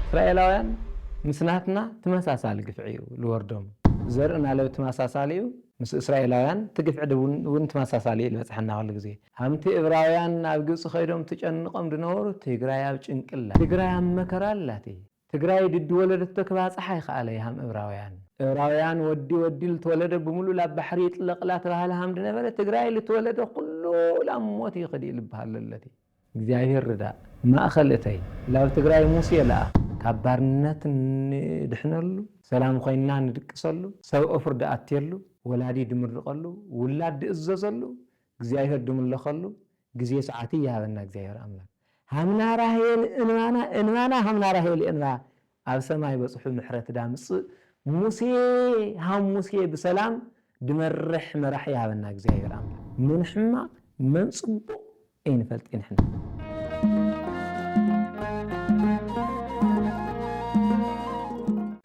إسرائيلاوያን ምስናትና ተመሳሳሊ ግፍዒ ልወርዶም ዘርእና ለው ተመሳሳሊ ምስ እስራኤላውያን ትግፍዕ እውን ተመሳሳሊ ልበጽሐና ኩሉ ግዜ ሃምቲ ዕብራውያን ኣብ ግብጽ ኸይዶም ተጨንቆም ድነበሩ ትግራይ ኣብ ጭንቅላ ትግራይ ኣብ መከራ ኣላቲ ትግራይ ድድ ወለደቶ ክባጽሓ ይኽኣለ ሃም ዕብራውያን ወዲ ልተወለደ ብሙሉ ላብ ባሕሪ ይጥለቕላ ተባሃለ ሃም ድነበረ ትግራይ ልተወለደ ኩሉ ላብ ሞት ይኽዲእ ልበሃል ኣለቲ እግዚአብሔር ርዳእ ማእኸል እተይ ላብ ትግራይ ሙሴ ለኣ ካብ ባርነት ንድሕነሉ ሰላም ኮይንና ንድቅሰሉ ሰብኦ ፍርዲ ኣትየሉ ወላዲ ድምርቐሉ ውላድ ድእዘዘሉ እግዚአብሔር ድምለኸሉ ግዜ ሰዓት ይሃበና እግዚአብሔር ኣምላክ ሃምና ራሄል እንባና ሃምና ራሄል እንባ ኣብ ሰማይ በጽሑ ምሕረት ዳምጽእ ሙሴ ብሰላም ድመርሕ መራሒ ይሃበና እግዚአብሔር ኣምላክ ምን ሕማቕ መን ጽቡቕ ኣይንፈልጥ ንሕና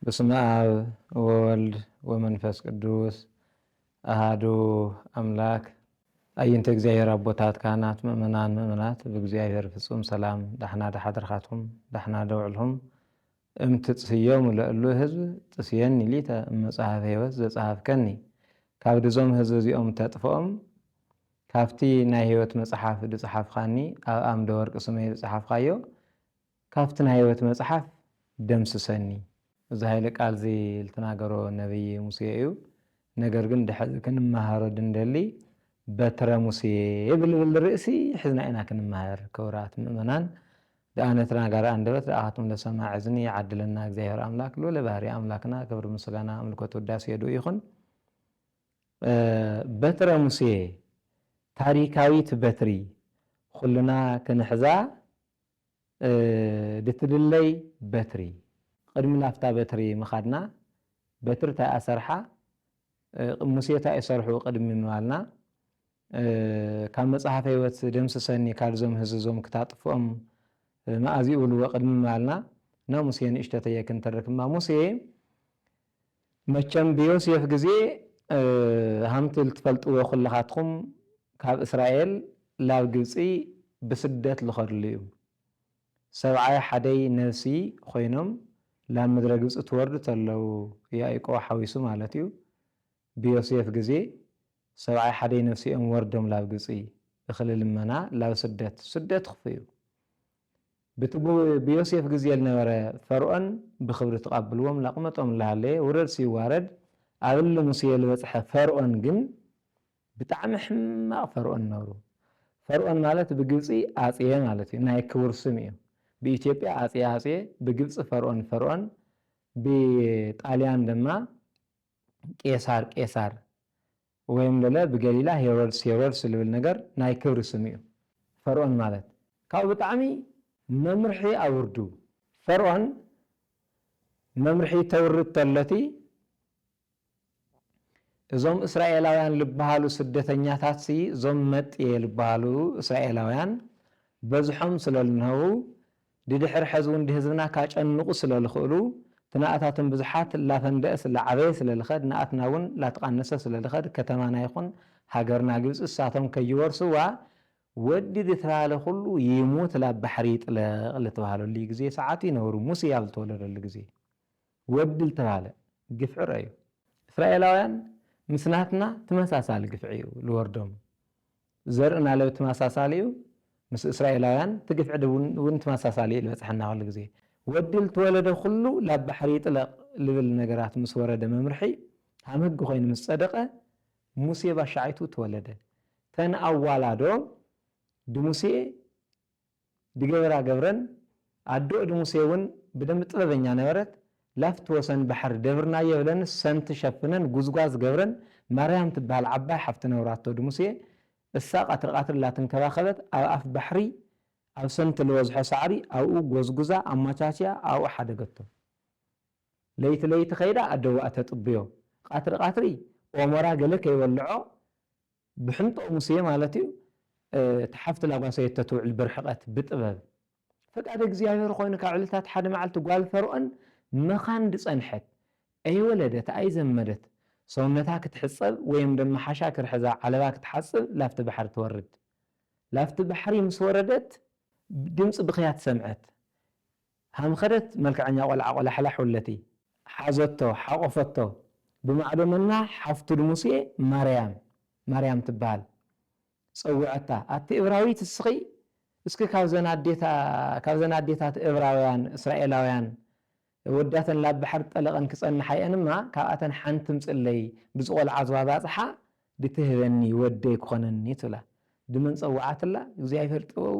በስመ አብ ወወልድ ወመንፈስ ቅዱስ አሃዱ አምላክ አይንተ እግዚአብሔር አቦታት ካህናት ምእመናት በእግዚአብሔር ፍጹም ሰላም ዳሕና ዳሓድርኻትኩም ዳሕና ደውዕልኩም እምትጽህዮም ለእሉ ህዝብ ጥስየኒ ሊተ መጽሐፍ ሕይወት ዘጸሓፍከኒ ካብ ድዞም ህዝብ እዚኦም ተጥፎኦም ካብቲ ናይ ሕይወት መጽሓፍ ድጸሓፍኻኒ ኣብ ኣምደ ወርቂ ስመይ ድጸሓፍኻዮ ካብቲ ናይ ሕይወት መጽሓፍ ደምስሰኒ زهايل قال زي التناغرو نبي موسى እዩ ነገር ግን ድሕዚ ክንማሃሮ ድንደሊ በትረ ሙሴ ይብል ርእሲ ሕዝና ኢና ክንማሃር ከውራት ምእመናን ዳኣነ ተናጋሪ አንደበት ዳኣቱም ለሰማዕ እዝኒ ያዓድለና እግዚአብሔር አምላክ ሎለ ባህሪ አምላክና ክብር ምስጋና አምልኮት ወዳሴ የዱ ይኹን በትረ ሙሴ ታሪካዊት በትሪ ኩልና ክንሕዛ ድትድለይ በትሪ قدم لافتا بتري مخادنا بتر تا أسرحة موسى تا يسرحوا قدم مالنا كان مصحف هيوت دمس سني كالزوم هززوم كتاطفهم ما ازي يقولوا قدم مالنا نا موسى نشتتي كنترك ما موسى مچم بيوسف غزي همت التفلطوا خلخاتكم كاب اسرائيل لاو ግብጽي بسدت لخرليو سبعي حدي نفسي خوينم لا مدرج ግብጽ ተወርዱ ተለው ያዕቆብ ሓዊሱ ማለት እዩ بيوسف ግዜ ሰብዓይ ሓደ ነፍሲኦም ወርዶም ላብ ግብጽ እኽል ልመና ላብ ስደት خفيو بتبو بيوسف ግዜ ለነበረ ፈርዖን بخبر ተቀብልዎም ላቅመጦም ላለ ወረድ ሲዋረድ ኣብል ሙሴ ለበጽሐ ፈርዖን ግን ብጣዕሚ ሕማቕ ፈርዖን ነሩ ፈርዖን ማለት በግብጽ አጽየ ማለት እዩ ናይ ክቡር ስም እዩ በኢትዮጵያ አጽየ በግብጽ ፈርዖን በጣሊያን ደማ ቄሳር ወይም ለለ በገሊላ ሄሮድስ ልብል ነገር ናይ ክብር ስም እዩ ፈርዖን ማለት ካብ ብጣዕሚ መምርሒ አውርዱ ፈርዖን መምርሒ ተውርድ ተለቲ እዞም እስራኤላውያን ልባሃሉ ስደተኛታት እዞም መጥየ ልባሃሉ እስራኤላውያን በዝሖም ስለልነው ድድሕር ሕዝውን ድህዝብና ካጨንቁ ስለልኽእሉ ትናኣታትን ብዙሓት ላፈንደእ ስለዓበየ ስለልኸድ ናኣትናውን ላተቃነሰ ስለልኸድ ከተማና ይኹን ሃገርና ግብጽ እሳቶም ከይወርስዋ ወዲ ዝተባሃለ ኩሉ ይሙት ላብ ባሕሪ ይጥለቕ ልተባሃለሉ ግዜ ሰዓት ይነብሩ ሙሴ ኣብ ዝተወለደሉ ግዜ ወዲ ዝተባሃለ ግፍዕር እዩ እስራኤላውያን ምስናትና ተመሳሳሊ ግፍዒ እዩ ልወርዶም ዘርእና ለው ተመሳሳሊ እዩ ምስ እስራኤላውያን ትግፍዕ እውን ተመሳሳሊ ልበጽሐና ኩሉ ግዜ ወድል ተወለደ ኩሉ ላብ ባሕሪ ይጥለቕ ልብል ነገራት ምስ ወረደ መምርሒ ሃም ህግ ኮይኑ ምስ ጸደቀ ሙሴ ባሻዓይቱ ተወለደ ተን ኣዋላዶ ድሙሴ ድገበራ ገብረን ኣዶ ድሙሴ እውን ብደም ጥበበኛ ነበረት ላፍት ወሰን ባሕሪ ደብርና የብለን ሰንቲ ሸፍነን ጉዝጓዝ ገብረን ማርያም ትባል ዓባይ ሓፍቲ ነብራቶ ድሙሴ الساق أترقاتر لا تنكباخبت أو أف بحري أو سنت الوزح سعري أو جوزجوزا أما تاشيا أو أحد قطه ليت خيرا أدوا أتطبيو قاتري ومرا قالك يولعو بحنط موسى مالتي تحفت لاباسه تتوع البرحقات بطبب فقعد እግዚአብሔር ኮይነ ካዕልታት ሓደ መዓልቲ ጓል ፈርዖን መኻን ድጸንሐት أي ولدت أي زمدت ሰውነታ ክትሕጸብ ወይም ደም ሓሻ ክርሕዛ ዓለባ ክትሓጽብ ላፍቲ ባሕሪ ትወርድ ላፍቲ ባሕሪ ምስ ወረደት ድምጽ ብኽያት ሰምዐት هم خدت ملكعني ولا حلا حولتي حازته حقفته بمعلومنا حفتو موسى مريم تبال صوعتا أتي إبراوي تسقي اسكي كابزنا ديتا إبراويان إسرائيلاويان وداتن لاب بحر طلقن كصن حيئن ما كااتن حنتمص لي بزقول عزوا باصحا دتهبني ودي كونني تلا دمن صوعاتلا እግዚአብሔር ጥበው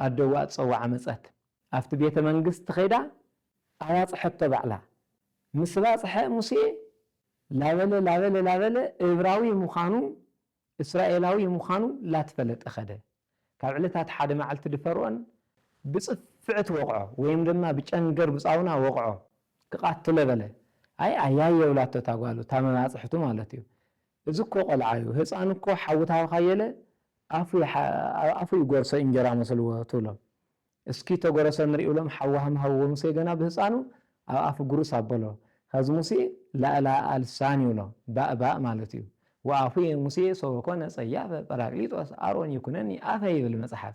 አደዋ صوع መጻት አፍት ቤተ መንግስት ተኸዳ አዋጽሐተ ባዕላ ምስባጽሐ ሙሴ ላበለ ዕብራዊ ሙኻኑ እስራኤላዊ ሙኻኑ ላትፈለጥ ኸደ ካብ ዕለታት ሓደ መዓልቲ ድፈርዖን بصفعت وقعه ويم دما بچنجر بصاونا وقعه كقاتل بله اي ايايو لا تتاغالو تمام صحته مالتي ازكو قلعايو هصانكو حوتاو خيله افو يغرس انجرا مسلو تولو اسكي تغرس نريو لهم حواهم هو مسي غنا بهصانو افو غرس ابلو هز مسي لا السانيو لو باء مالتي وافو مسي سو كون صياف براغليطوس ارون يكونني افاي بالمصحف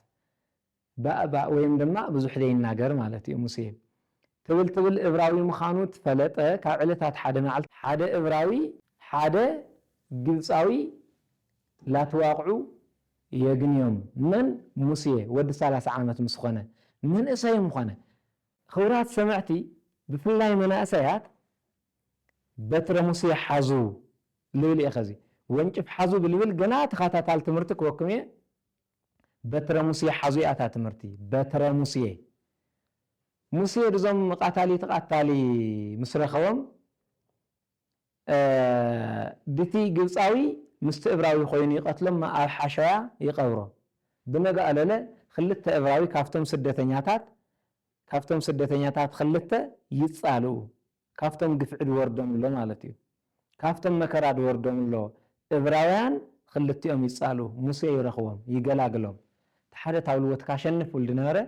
بقى ويم دما بزح دي الناجر مالتي موسى تبل إبراوي مخانوت فلطة كعلتات حدا معلت حدا إبراوي حدا جلساوي لا توقعوا يجنيهم من موسى ود 3 عامات مسخنة من إساي مخنة خورات سمعتي بفلاي من أسايات بتر موسى حازو ليلي أخزي وانشف حازو بالليل جنات خاتات على تمرتك وكمية بتر موسى حزيئات تمرتي بتر موسى رزم قاتالي مسرخوم بتي جلساوي مستئبراوي خويني قتلهم ما الحشايا يقبروا بنجا قالله خلت إبراوي كافتم سدتنياتات خلت يتصالو كافتم قفعد وردهم له مالتي كافتم مكراد وردهم له إبراويان خلتيهم يتصالو موسى يرخوهم يقلاقلهم حدا تاولوت كاشنف ولد ناره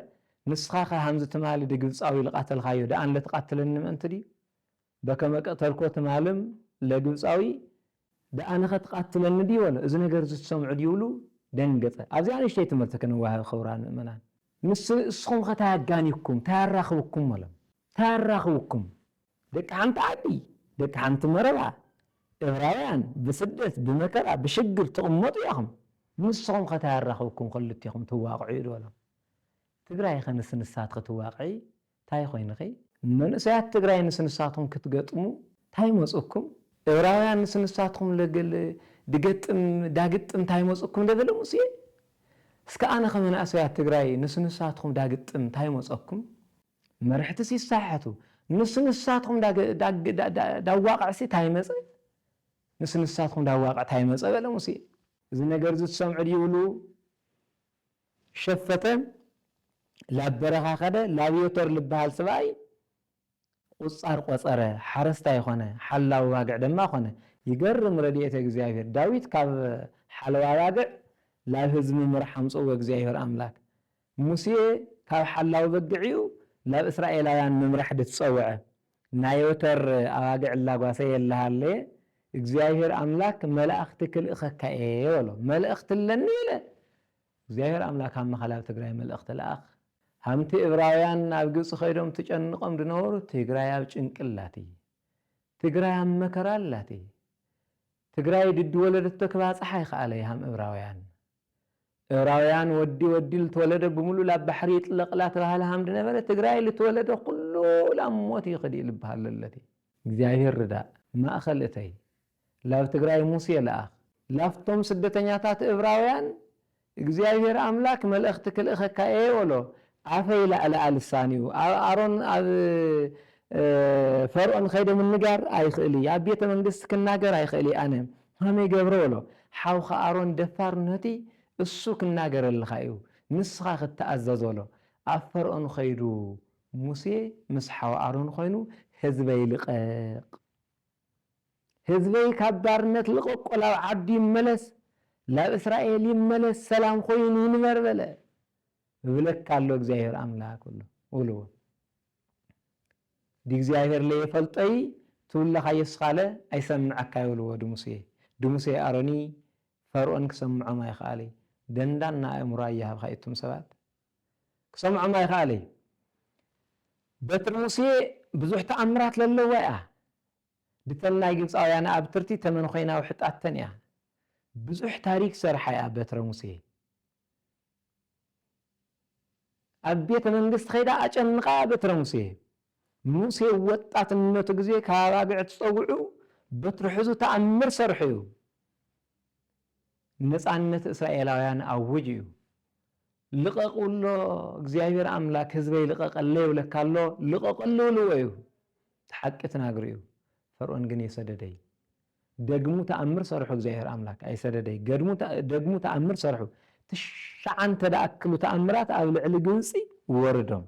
نسخه همزه تمالي دغصاوي لقاتل خايو ده ان لتقاتلن انت دي بكم قتلكو تمالم لغصاوي ده انا خطقاتلن دي ولا اذ ነገር ዝሰምዑ ዲውሉ ደንገጸ አዚያን እሺ ተመርተከን ዋህ ኸውራን መናን ንስኹም ከተያጋኒኩም ታራኽብኩም ወላ ታራኽብኩም ደቅ አንተ አዲ ደቅ አንተ መረባ ዕብራውያን በስደት በመከራ በሽግር ተቀመጡ ያኹም نسخهم ختارخوكم خلتيكم تواقعوا دولا تግራይ خنسنسات ከተዋقعي ታይ ኮይንኺ መንእሰያት ትግራይ ንስንሳትኩም ክትገጥሙ ታይ መጽኩም ዕብራውያን ንስንሳትኩም ለገል ዳግጥም ታይ መጽኩም ደበለ ሙሴ እስከ አነ ከመንእሰያት ትግራይ ንስንሳትኩም ዳግጥም ታይ መጽኩም መርሕቲ ሲሳሐቱ ንስንሳትኩም ዳዋቅዕሲ ታይ መጽ ንስንሳትኩም ዳዋቅዕ ታይ መጽ በለ ሙሴ إذا نجار زت سمع ديولو شفتن لا برخا خده لا بيوتر لبهال سباي قصار قصره حرستا يخونه حلاو واقع دما خونه يقرم رديته እግዚአብሔር ዳዊት ካብ حلوا واقع لا ህዝብ ምርሐም ጽው እግዚአብሔር አምላክ ሙሴ ካብ حلاو በግዒው لا እስራኤላውያን ምምራሕ ድጽውዐ ናይወተር አዋግዕ ላጓሰ የለሃለ እግዚአብሔር አምላክ መላእክት ክልእኸካኤ ወሎ መላእክት ለነለ እግዚአብሔር አምላክ አመኸላብ ትግራይ መላእክት ለአኽ ሃምቲ ዕብራውያን ናብ ግብጽ ኸይዶም ተጨንቆም ድነበሩ ትግራይ ኣብ ጭንቅላቲ ትግራይ ኣብ መከራላቲ ትግራይ ድድ ወለደቶ ክባጽሓ ይኸኣለ ሃም ዕብራውያን ወዲ ልተወለደ ብሙሉ ላብ ባሕሪ ይጥለቅላ ተባሃለ ሃም ድነበረ ትግራይ ልተወለደ ኩሉ ላብ ሞት ይኽዲ ልብሃለለቲ እግዚአብሔር ርዳ ማእኸል እተይ ላብ ትግራይ ሙሴ ለአኽ ላፍቶም ስደተኛታት ዕብራውያን እግዚአብሔር አምላክ መልእክት ክልእኸካኤ ወሎ አፈይ ላዕላ ልሳኒዩ አሮን ኣብ ፈርዖን ኸይደ ምንጋር ኣይኽእሊ ኣብ ቤተ መንግስት ክናገር ኣይኽእሊ ኣነ ሃመይ ገብረ ወሎ ሓውኻ አሮን ደፋርነቲ እሱ ክናገር ለኻዩ ንስኻ ክትኣዘዘሎ ኣብ ፈርዖን ኸይዱ ሙሴ ምስ ሓው አሮን ኾይኑ ህዝበይ ልቐቕ ህዝበይ ካብ ባርነት ልቐቆላ ዓዲ መለስ ላብ እስራኤል ይመለስ ሰላም ኾይኑ ይንበር በለ ብለካ ኣሎ እግዚአብሔር አምላክ ወሎ ዲ እግዚአብሔር ለይፈልጠይ ትውለኻ የስኻለ ኣይሰምዓካ ይብልዎ ድሙሴ አሮኒ ፈርዖን ክሰምዖም ኣይኽኣለ ደንዳና ኣእምሮ ኣየሃብኻ እቱም ሰባት ክሰምዖም ኣይኽኣለ በትር ሙሴ ብዙሕ ተኣምራት ለለዋ እያ ድተናይ ግብፃውያን ኣብ ትርቲ ተመን ኮይና ውሕጣተን እያ ብዙሕ ታሪክ ሰርሓ እያ በትረ ሙሴ ኣብ ቤተ መንግስት ኸይዳ ኣጨንቃ በትረ ሙሴ ሙሴ ወጣትነቱ ግዜ ካብ ኣባግዕ ተፀውዑ በትሩ ሒዙ ተኣምር ሰርሑ እዩ ነፃነት እስራኤላውያን ኣውጅ እዩ ልቀቁሎ እግዚአብሔር ኣምላክ ህዝበይ ልቀቀለ ይብለካሎ ልቀቀሉ ልዎ እዩ ተሓቂ ተናግሩ እዩ ፈርዖን ግን የሰደደይ ደግሙ ተኣምር ሰርሑ እግዚአብሔር ኣምላክ ኣይሰደደይ ደግሙ ተኣምር ሰርሑ ትሽዓንተ ደኣክሉ ተኣምራት ኣብ ልዕሊ ግብፂ ወርዶም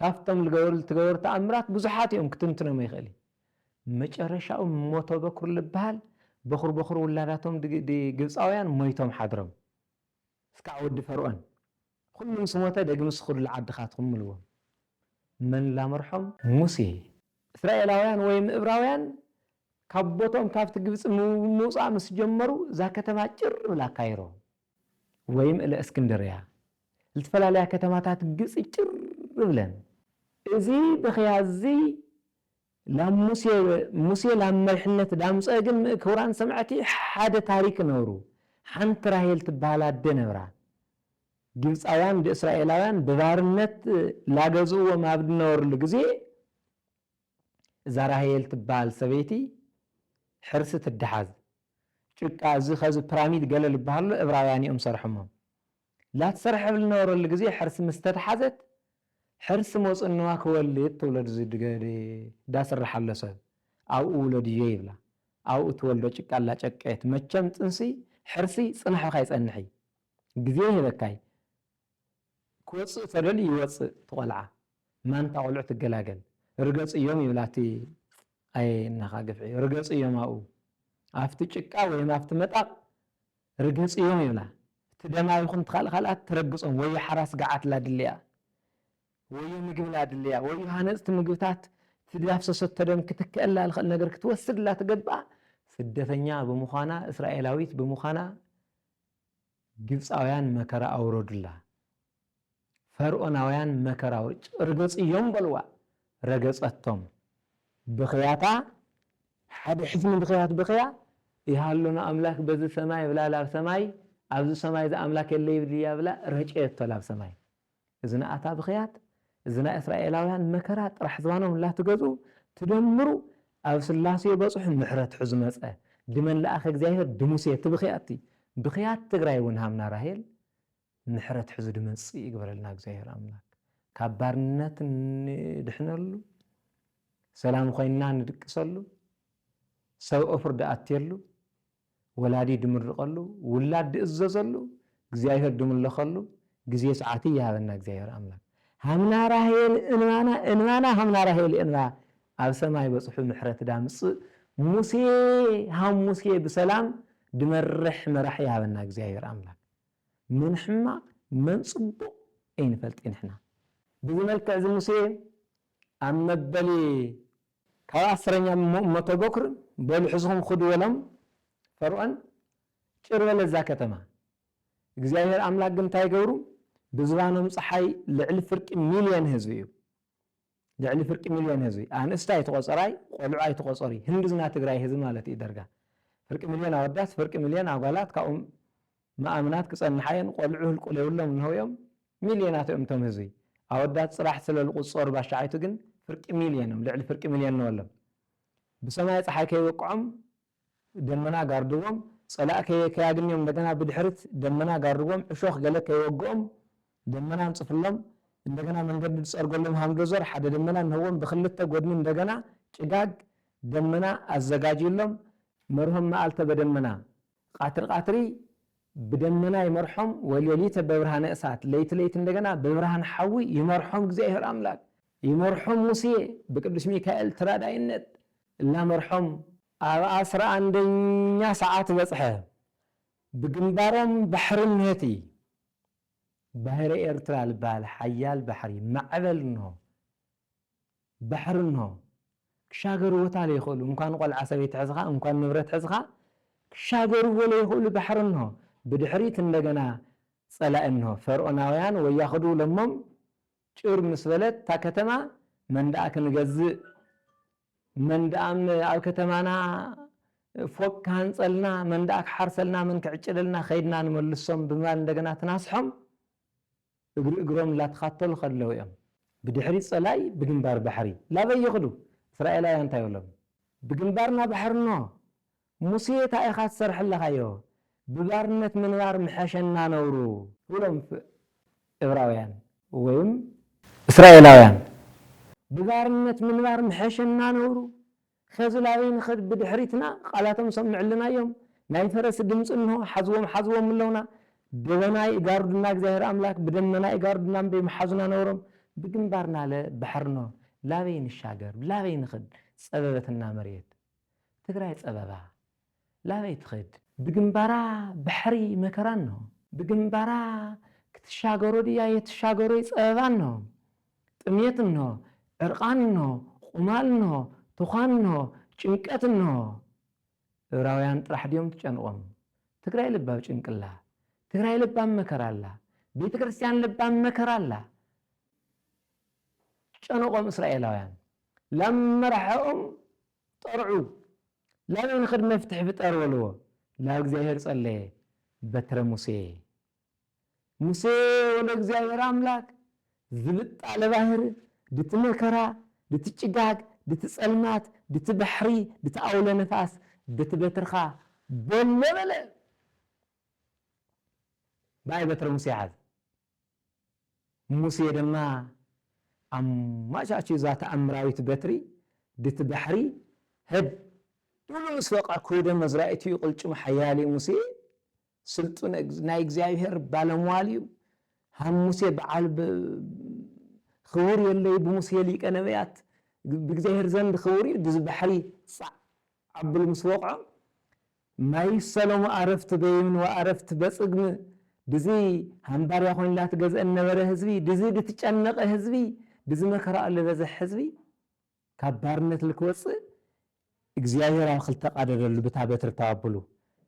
ካፍቶም ትገበሩ ተኣምራት ብዙሓት እዮም ክትንትኖም ይኽእል መጨረሻው ሞቶ በኩር ልበሃል በኩር ውላዳቶም ግብፃውያን ሞይቶም ሓድሮም እስካዕ ወዲ ፈርዖን ኩሉም ስሞተ ደግም ስኹዱ ለዓድኻትኩም ምልዎም መን ላመርሖም ሙሴ እስራኤላውያን ወይ ምእብራውያን ካብ ቦቶም ካብቲ ግብፂ ምውፃእ ምስ ጀመሩ እዛ ከተማ ጭር ብላ ካይሮ ወይም እለ እስክንድርያ ዝተፈላለያ ከተማታት ግብፂ ጭር ብለን እዚ ብኽያዚ ሙሴ ላብ መሪሕነት ዳምፀ ግን ክቡራን ሰማዕቲ ሓደ ታሪክ ነብሩ ሓንቲ ራሄል ትበሃል ኣደ ነብራ ግብፃውያን እስራኤላውያን ብባርነት ላገዝእዎም ኣብ ዝነበሩሉ ግዜ እዛ ራሄል ትበሃል ሰበይቲ ሕርሲ ትደሓዝ ጭቃ እዚ ኸዚ ፒራሚድ ገለ ዝበሃሉ ዕብራውያን እዮም ሰርሖሞም ላትሰርሐ ብዝነበረሉ ግዜ ሕርሲ ምስ ተተሓዘት ሕርሲ መፅንዋ ክወልድ ትውለድ ዳስራሓሎ ሰብ ኣብኡ ውለድዮ ይብላ ኣብኡ ትወልዶ ጭቃ ላጨቀየት መቸም ፅንሲ ሕርሲ ፅናሕኻ ይፀንሒ ግዜ ይበካይ ክወፅእ ተደል ይወፅእ ትቆልዓ ማንታ ቆልዑ ትገላገል ርገፅ እዮም ይብላቲ ኣይ እናኻ ግፍዒ ርገፅ እዮም ኣብኡ ኣብቲ ጭቃ ወይም ኣብቲ መጣቕ ርገፅ እዮም ይብላ እቲ ደማ ይኹን ትኻልኻልኣት ትረግፆም ወይ ሓራስ ገዓት ላድልያ ወይ ምግብ ላድልያ ወይ ሃነፅቲ ምግብታት ትዳፍሰሰቶ ደም ክትክአላ ልኽእል ነገር ክትወስድላ ትገድባ ስደተኛ ብምዃና እስራኤላዊት ብምዃና ግብፃውያን መከራ ኣውረዱላ ፈርዖናውያን መከራ ርገፅ እዮም በልዋ ረገፀቶም ብኽያታ ሓደ ሕፍኒ ብኽያ ይሃሉና ኣምላክ በዚ ሰማይ ብላ ላብ ሰማይ ኣብዚ ሰማይ ዝኣምላክ የለ ይብልያ ብላ ረጨየቶ ላብ ሰማይ እዚ ንኣታ ብኽያት እዚ ናይ እስራኤላውያን መከራ ጥራሕ ዝባኖም ላትገዙ ትደምሩ ኣብ ስላሴ በፅሑ ምሕረት ሒዙ መፀ ድመን ለኣኸ እግዚኣብሔር ድሙሴ ትብኽያቲ ብኽያት ትግራይ እውን ሃምና ራሄል ምሕረት ሒዙ ድመፅእ ይግበረልና እግዚኣብሔር ኣምላክ ካብ ባርነት ንድሕነሉ ሰላም ኮይንና ንድቅሰሉ ሰብኦ ፍርዲ ኣትየሉ ወላዲ ድምርቐሉ ውላድ ድእዘዘሉ እግዚኣብሔር ድምለኸሉ ግዜ ሰዓት ይሃበና እግዚኣብሔር ኣምላክ ሃምና ራሄል እንባና ሃምና ራሄል እንባ ኣብ ሰማይ በፅሑ ምሕረት ዳምፅእ ሙሴ ብሰላም ድመርሕ መራሕ ይሃበና እግዚኣብሔር ኣምላክ ምን ሕማቕ መን ፅቡቕ ኣይንፈልጥ ንሕና ብዚ መልክዕ እዚ ሙሴ ኣብ መበሊ ካብ 10ኛ መቶ በኩር በሉ ሕዝኹም ክዱ በሎም ፈርዖን ጭር በለ እዛ ከተማ እግዚኣብሔር ኣምላክ ግን እንታይ ገብሩ ብዝባኖም ፀሓይ ልዕሊ ፍርቂ ሚልዮን ህዝቢ እዩ ልዕሊ ፍርቂ ሚልዮን ህዝቢ ኣንስታ ኣይተቆፀራይ ቆልዑ ኣይተቆፀሪ ህንድዝና ትግራይ ህዝቢ ማለት እዩ ደርጋ ፍርቂ ሚልዮን ኣወዳት ፍርቂ ሚልዮን ኣጓላት ካብኦም ማእምናት ክፀንሓየን ቆልዑ ህልቁለ ይብሎም ንህውዮም ሚልዮናት እዮም እቶም ህዝቢ ኣወዳት ፅራሕ ስለዝቁፀሩ ባሻዓይቱ ግን ፍርቂ ሚልዮንም ልዕሊ ፍርቂ ሚልዮን ንበሎም ብሰማይ ፀሓይ ከይወቅዖም ደመና ጋርድዎም ፀላእ ከያግንዮም እንደገና ብድሕሪት ደመና ጋርድዎም ዕሾኽ ገለ ከይወግኦም ደመና ንፅፍሎም እንደገና መንገዲ ዝፀርገሎም ሃምዶዘር ሓደ ደመና ንህዎም ብክልተ ጎድኒ እንደገና ጭጋግ ደመና ኣዘጋጅሎም መርሆም መዓልተ በደመና ቃትሪ بدمنا يمرحم وليليت ببرهان أسات ليت እንደገና ببرهان حوي يمرحم እግዚአብሔር አምላክ يمرحم ሙሴ بقدس ሚካኤል ተራዳይነት لا مرحم 11ኛ ሰዓት በጽሐ بግንባሮም بحر ነቲ ባህረ ኤርትራ ልባል ሓያል ባሕሪ ማዕበል ነው بحر ነው ክሻገሩ ወታለ ይኸሉ እንኳን ቆልዓ ሰበይት ሕዝኻ እንኳን ንብረት ሕዝኻ ክሻገሩ ወለ ይኸሉ بحر ነው بدحريت እንደገና ጸላእ ነው ፈርዖናውያን ወያخدو ለሞም ጭር ምስበለት ታ ከተማ መንዳእ ክንገዝእ መንዳእም ኣብ ከተማና ፎቅ ካንፀልና መንዳእ ክሓርሰልና ምን ክዕጭለልና ኸይድና ንመልሶም ብማል እንደገና ትናስሖም እግሮም ላተኻተሉ ከለው እዮም ብድሕሪ ጸላይ ብግንባር ባሕሪ ላበይ ይኽዱ እስራኤላውያን እንታይ ይብሎም ብግንባርና ባሕርኖ ሙሴ እንታይ ኢኻ ትሰርሕለኻዮ ብባርነት ምንባር ምሐሸና ነውሩ ብሎም ዕብራውያን ወይም እስራኤላውያን ببارنت من بار محشنا نورو خزلاوين خد بدحريتنا قالاتهم سمعلنا يوم ناي فرس دمص انه حزوم ملونا دبناي غاردنا እግዚአብሔር አምላክ በደመና ይጋርድናም በመሐዝና ነውሮም በግንባርና ለባህርኖ ላበይን ሻገር ላበይን خد ጸበበትና መሬት ትግራይ ጸበባ ላበይ ትخد በግንባራ ባህሪ መከራን ነው በግንባራ ክትሻገሩ ዲያ የተሻገሩ ጸበባን ነው ጥሜት ነው እርቃን ነው ቁማል ነው ቱኻን ነው ጭንቀት ነው ዕብራውያን ጥራሕ ዲዮም ተጨንቆም ትግራይ ልባው ጭንቅላ ትግራይ ልባም መከራላ ቤተክርስቲያን ልባም መከራላ ጨንቆም እስራኤላውያን ለምረሐኦም ጠርዑ ለምን خد መፍትሕ ፍጠር ወልዎ ለእግዚአብሔር ጸለየ በትረ ሙሴ ወለ እግዚአብሔር አምላክ ዝብጣለ ባህር ድትመከራ ድትጭጋግ ድትጸልማት ድትባሕሪ ድትአውለ ነፋስ ድትበትርኻ በለበለ باي بتر موسى عاد موسى دما ماشاچي ذات امراويت بتري دت بحري هد دولو سوق كوده مزرعتي يقلچم حيالي موسى سلطن ناي እግዚአብሔር ባለሟሊው هم موسى بعال خور يلي بموسى ليق نبيات بእግዚአብሔር ዘንድ خوري دز بحري عبد المسوقع ما يسلم عرفت بين وعرفت بصقم دزي همبار يخون لا تجزء النبره حزبي دزي دتጨነቀ حزبي دزي መከራ ለበዘ حزبي ከባርነት ልክወጽ እግዚአብሔር ኣብ خلተ ቃደደሉ በታበትር ተዋብሉ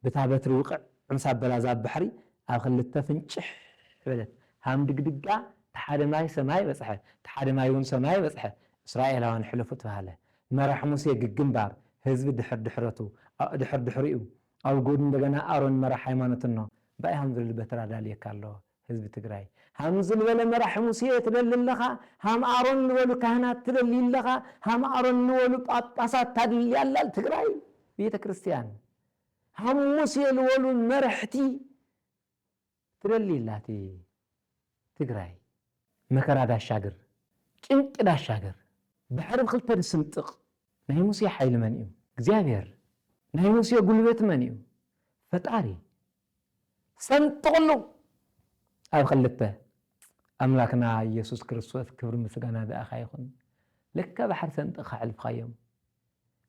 በታበትር ውቅ ዕምሳ በላዛ በሕሪ ኣብ خلተ ፍንጭሕ በለት ሃም ድግድጋ ተሓደ ማይ ሰማይ በጽሐ ተሓደ ማይውን ሰማይ በጽሐ እስራኤላውያን ሕልፉ ተባለ መራሕ ሙሴ ግግምባር ህዝብ ድሕር ድሕሪኡ ኣብ ጎድ እንደገና አሮን መራሕ ሃይማኖትን ነው باي همزل بترا داليك الله حزب تግራይ همزل ولا مرح موسى تدللخا هم አሮን ወሉ ካህናት ትደልልለኻ هم አሮን ወሉ ጳጳሳት ታድልያላል ትግራይ ቤተ ክርስቲያን هم ሙሴ ወሉ መርሕቲ ትደልላቲ ትግራይ መከራ ዳሻገር ጭንቅ ዳሻገር بحرب خلተ ድስምጥቅ ናይ ሙሴ ኃይል መን እዩ እግዚአብሔር ናይ ሙሴ ጉልበት መን እዩ ፈጣሪ سنتقلو أب خلته أملاكنا يسوع كريستوس كبر مسجنا ذا أخايخون لك بحر سنتق حلف خيم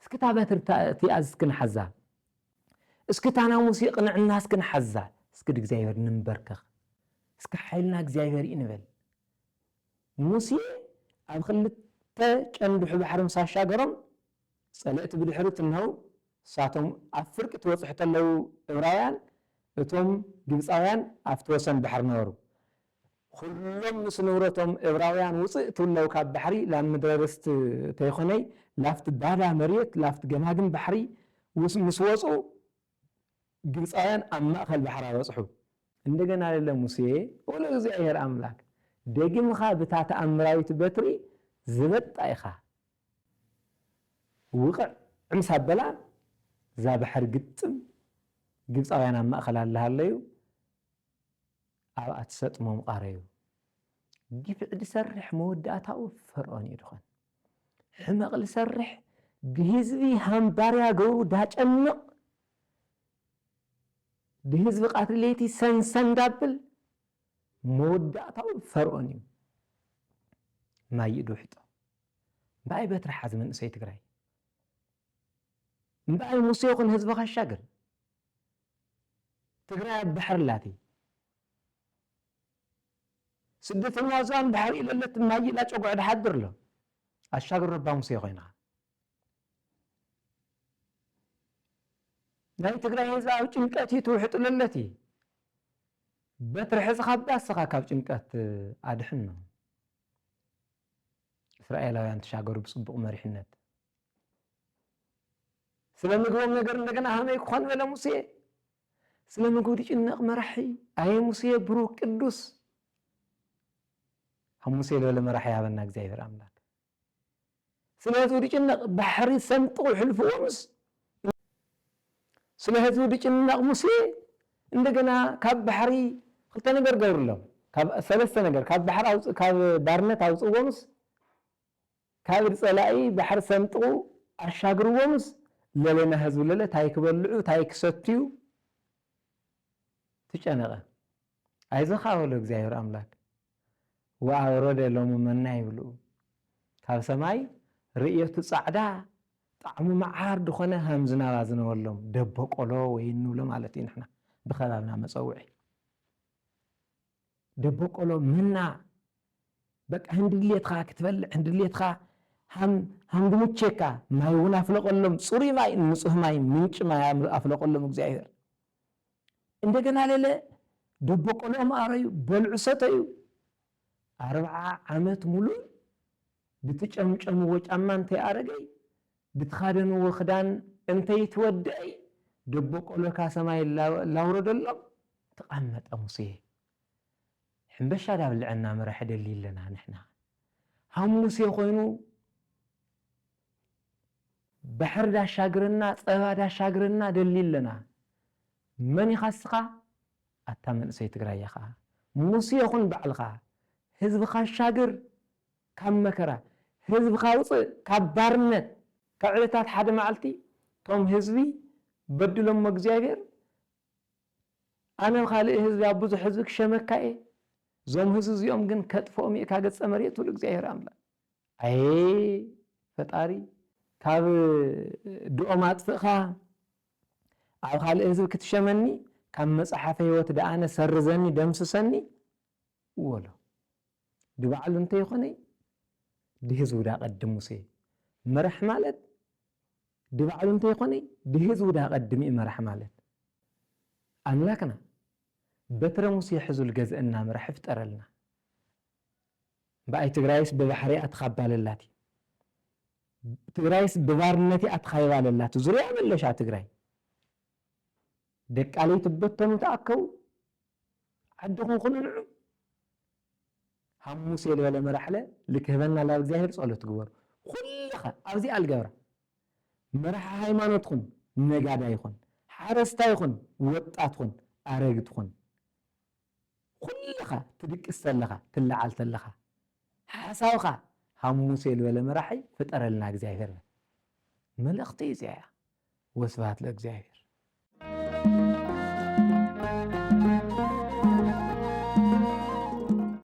اسكتابات تياز كن حزة اسكتانا موسيقى نع الناس كن حزة اسكت جزاير نمبركخ اسك حيلنا جزاير إنبل موسيقى أب خلته كان بحر مساشا قرم سألت بالحرة إنه ساعتهم أفرق توصحت له إبراهيم እቶም ግብፃውያን አፍተወሰን ባሕር ነበሩ ሁሉም ስነውረቶም ዕብራውያን ውፅእ ትውለው ካብ ባሕሪ ለምድረ ርስት ተይኾነይ ላፍት ባዳ መሬት ላፍት ገማግም ባሕሪ ምስ ወፁ ግብፃውያን ኣብ ማእኸል ባሕር አበፅሑ እንደገና ለለ ሙሴ ወለ እግዚአብሔር አምላክ ደግምኻ ብታ ተአምራዊት በትሪ ዝበጣ ኢኻ ውቅዕ ዕምሳ በላ ዛ ባሕር ግጥም ግብፃውያን ኣብ ማእኸል ኣለሃለዩ ኣብ ኣትሰጥሞም ቃረዩ ግፍዕ ድሰርሕ መወዳእታኡ ፈርዖን እዩ ድኾን ሕመቕ ልሰርሕ ብህዝቢ ሃምባርያ ገብሩ ዳጨንቕ ብህዝቢ ቃትሌቲ ሰንሰን ዳብል መወዳእታኡ ፈርዖን እዩ ማይ ዱሕጦ እምበኣይ በትሪ ሓዝ መንእሰይ ትግራይ እምበኣይ ሙሴ ይኹን ህዝቢ ካሻግር تقرأ بحر لاتي سدت الوازان بحر إلى اللي تماجي لا تقعد حدر له الشاقر ربا موسيقينا لا تقرأ هذا أو جنكاتي توحط للتي بترح سخاب بس سخا كاب جنكات عادحنا እስራኤላውያን ተሻገሩ ብጽቡቕ መሪሕነት ስለምግቦም ነገር እንደገና ሃመይ ክኾን በለ ሙሴ ስለምግቡ ዲጭነቕ መራሒ ኣየ ሙሴ ብሩክ ቅዱስ ሙሴ ለለ መራሒ ያበና እግዚአብሔር አምላክ ስለ ህዝቡ ዲጭነቕ ባሕሪ ሰምጥቑ ሕልፍዎምስ ስለ ህዝቡ ዲጭነቕ ሙሴ እንደገና ካብ ባሕሪ ክልተ ነገር ገብርሎም ካብ ሰለስተ ነገር ካብ ባሕሪ ኣውፅእ ካብ ባርነት ኣውፅዎምስ ካብ ጸላኢ ባሕሪ ሰምጥቑ ኣሻግርዎምስ ለለና ህዝቡ ለለ ታይ ክበልዑ ታይ ክሰትዩ ትጨነቐ ኣይዞኻ በሎ እግዚአብሔር ኣምላክ ወኣውረደ ሎሙ መና ይብልኡ ካብ ሰማይ ርእየቱ ጻዕዳ ጣዕሙ መዓር ድኾነ ሃም ዝናብ ኣዝነበሎም ደበቆሎ ወይ እንብሎ ማለት እዩ ንሕና ብኸባብና መፀውዒ ደበቆሎ መና በቃ ህንድልየትካ ክትበልዕ ህንድልየትካ ሃም ድሙቼካ ማይ እውን ኣፍለቆሎም ፅሩይ ማይ ንጹህ ማይ ምንጭ ማይ ኣፍለቆሎም እግዚአብሔር እንደገና ለለ ደበቆሎ ማረዩ በልዑ ሰተዩ 40 ዓመት ሙሉ ብትጨምጨምዎ ጫማ እንተይ ኣረገይ ብትኻደንዎ ክዳን እንተይ ትወድአይ ደበቆሎ ካሰማይ ላውረደሎም ተቐመጠ ሙሴ ሕንበሻ ዳብልዐና መራሒ ደሊ ኣለና ንሕና ሃም ሙሴ ኮይኑ ባሕሪ ዳሻግረና ፀባ ዳሻግረና ደሊ ኣለና መን ይኻስኻ ኣታ መንእሰይ ትግራይ ኢኻ ሙሴ ይኹን በዓልኻ ህዝብኻ ሻግር ካብ መከራ ህዝብኻ ውፅእ ካብ ባርነት ካብ ዕለታት ሓደ መዓልቲ ቶም ህዝቢ በድሎም እግዚአብሔር ኣነ ካልእ ህዝቢ ኣብ ብዙሕ ህዝቢ ክሸመካ እየ ዞም ህዝቢ እዚኦም ግን ከጥፎኦም እየ ካገፀ መሬት ትብል እግዚአብሔር ኣምላክ ኣየ ፈጣሪ ካብ ድኦም ኣጥፍእኻ ኣብ ካልእ ህዝቢ ክትሸመኒ ካብ መፅሓፈ ህይወት ደኣነ ሰርዘኒ ደምስሰኒ ወሎ ብበዓሉ እንተይ ይኾነይ ድህዝቡ ዳ ቀድም ሙሴ መራሕ ማለት ብበዓሉ እንተይ ይኾነይ ድህዝቡ ዳ ቀድም መራሕ ማለት ኣምላክና በትረ ሙሴ ሕዙል ገዝእና መራሕ ፍጠረልና በኣይ ትግራይስ ብባሕሪ ኣትኻባለላት ትግራይስ ብባርነት ኣትኻይባለላት ዙርያ መለሻ ትግራይ ደቃለይ ትበተኑ ተኣከቡ ዓድኹም ኩንንዑ ሃም ሙሴ ለበለ መራሕለ ልክህበና ላ እግዚአብሔር ጸሎት ግበሩ ኩልኻ ኣብዚ ኣልገብራ መራሒ ሃይማኖትኩም ነጋዳ ይኹን ሓረስታ ይኹን ወጣት ይኹን ኣረግት ይኹን ኩልኻ ትድቅስ ተለኻ ትለዓል ተለኻ ሓሳብኻ ሃም ሙሴ ለበለ መራሒ ፍጠረልና እግዚአብሔር መልእኽቲ እዚያ ወስብሐት ለእግዚአብሔር